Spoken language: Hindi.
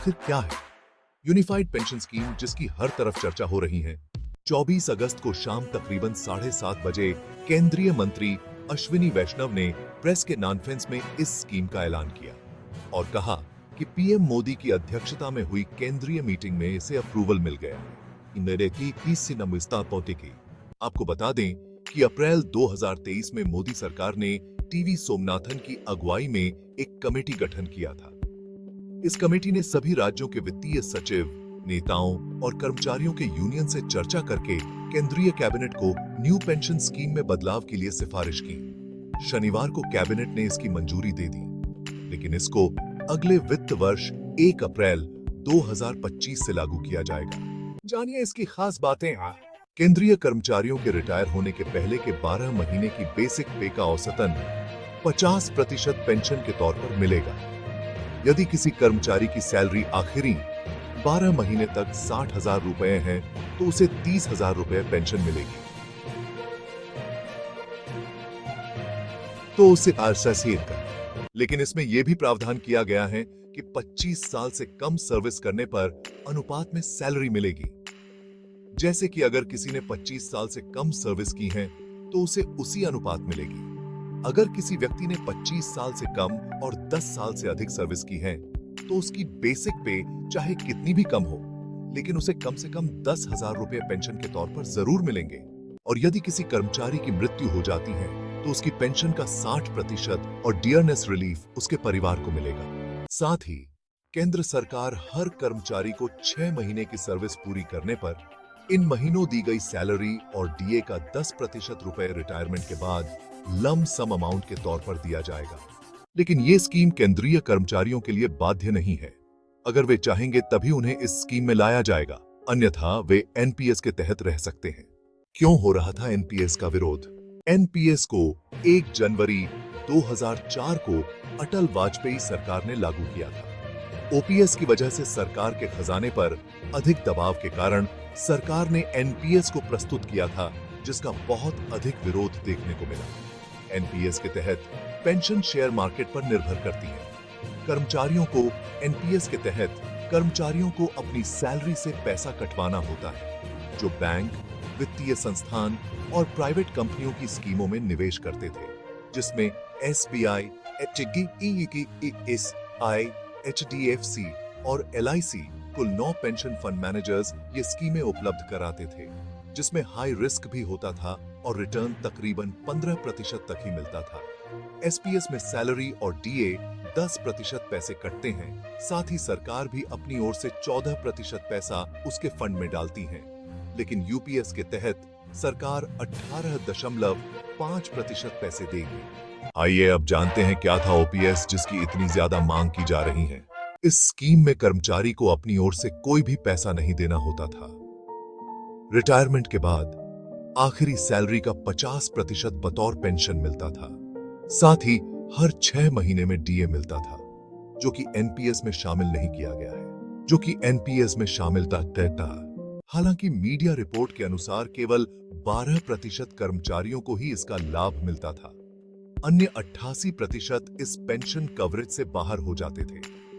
आखिर क्या है यूनिफाइड पेंशन स्कीम, जिसकी हर तरफ चर्चा हो रही है? 24 अगस्त को शाम तकरीबन 7:30 बजे केंद्रीय मंत्री अश्विनी वैष्णव ने प्रेस के कॉन्फ्रेंस में इस स्कीम का ऐलान किया और कहा कि पीएम मोदी की अध्यक्षता में हुई केंद्रीय मीटिंग में इसे अप्रूवल मिल गया। आपको बता दें कि अप्रैल 2023 में मोदी सरकार ने टीवी सोमनाथन की अगुवाई में एक कमेटी गठन किया था। इस कमेटी ने सभी राज्यों के वित्तीय सचिव, नेताओं और कर्मचारियों के यूनियन से चर्चा करके केंद्रीय कैबिनेट को न्यू पेंशन स्कीम में बदलाव के लिए सिफारिश की। शनिवार को कैबिनेट ने इसकी मंजूरी दे दी, लेकिन इसको अगले वित्त वर्ष 1 अप्रैल 2025 से लागू किया जाएगा। जानिए इसकी खास बातें। केंद्रीय कर्मचारियों के रिटायर होने के पहले के 12 महीने की बेसिक पे का औसतन 50% पेंशन के तौर पर मिलेगा। यदि किसी कर्मचारी की सैलरी आखिरी 12 महीने तक 60,000 रुपए है तो उसे 30,000 रुपए पेंशन मिलेगी। तो उसे लेकिन इसमें यह भी प्रावधान किया गया है कि 25 साल से कम सर्विस करने पर अनुपात में सैलरी मिलेगी। जैसे कि अगर किसी ने 25 साल से कम सर्विस की है तो उसे उसी अनुपात मिलेगी। अगर किसी व्यक्ति ने 25 साल से कम और 10 साल से अधिक सर्विस की है तो उसकी बेसिक पे चाहे कितनी भी कम हो, लेकिन उसे कम से कम 10,000 रुपए पेंशन के तौर पर जरूर मिलेंगे। और यदि किसी कर्मचारी की मृत्यु हो जाती है तो उसकी पेंशन का 60% और डियरनेस रिलीफ उसके परिवार को मिलेगा। साथ ही केंद्र सरकार हर कर्मचारी को 6 महीने की सर्विस पूरी करने पर इन महीनों दी गई सैलरी और डीए का 10% रुपए रिटायरमेंट के बाद लम सम अमाउंट के तौर पर दिया जाएगा। लेकिन ये स्कीम केंद्रीय कर्मचारियों के लिए बाध्य नहीं है। अगर वे चाहेंगे तभी उन्हें इस स्कीम में लाया जाएगा, अन्यथा वे एनपीएस के तहत रह सकते हैं। क्यों हो रहा था एनपीएस का विरोध? एनपीएस को 1 जनवरी 2004 को अटल वाजपेयी सरकार ने लागू किया था। ओपीएस की वजह से सरकार के खजाने पर अधिक दबाव के कारण सरकार ने एनपीएस को प्रस्तुत किया था, जिसका बहुत अधिक विरोध देखने को मिला। एनपीएस के तहत पेंशन शेयर मार्केट पर निर्भर करती है। कर्मचारियों को एनपीएस के तहत कर्मचारियों को अपनी सैलरी से पैसा कटवाना होता है, जो बैंक, वित्तीय संस्थान और प्राइवेट कंपनियों की स्कीमों में निवेश करते थे, जिसमें एसबीआई, एचडीएफसी और एलआईसी कुल 9 पेंशन फंड मैनेजर्स ये स्कीमें उपलब्ध कराते थे, जिसमें हाई रिस्क भी होता था और रिटर्न तकरीबन 15% तक ही मिलता था। एसपीएस में सैलरी और डीए 10% पैसे कटते हैं। साथ ही सरकार भी अपनी ओर से 14% पैसा उसके फंड में डालती है। लेकिन यूपीएस के तहत सरकार 18.5% पैसे देगी। आइए अब जानते हैं क्या था ओपीएस जिसकी इतनी ज्यादा मांग की जा रही है। इस स्कीम में कर्मचारी को अपनी ओर से कोई भी पैसा नहीं देना होता था। रिटायरमेंट के बाद आखिरी सैलरी का 50% बतौर पेंशन मिलता था। साथ ही हर 6 महीने में डीए मिलता था, जो कि एनपीएस में शामिल नहीं किया गया है, जो कि एनपीएस में शामिल था। हालांकि मीडिया रिपोर्ट के अनुसार केवल 12% कर्मचारियों को ही इसका लाभ मिलता था। अन्य 88% इस पेंशन कवरेज से बाहर हो जाते थे।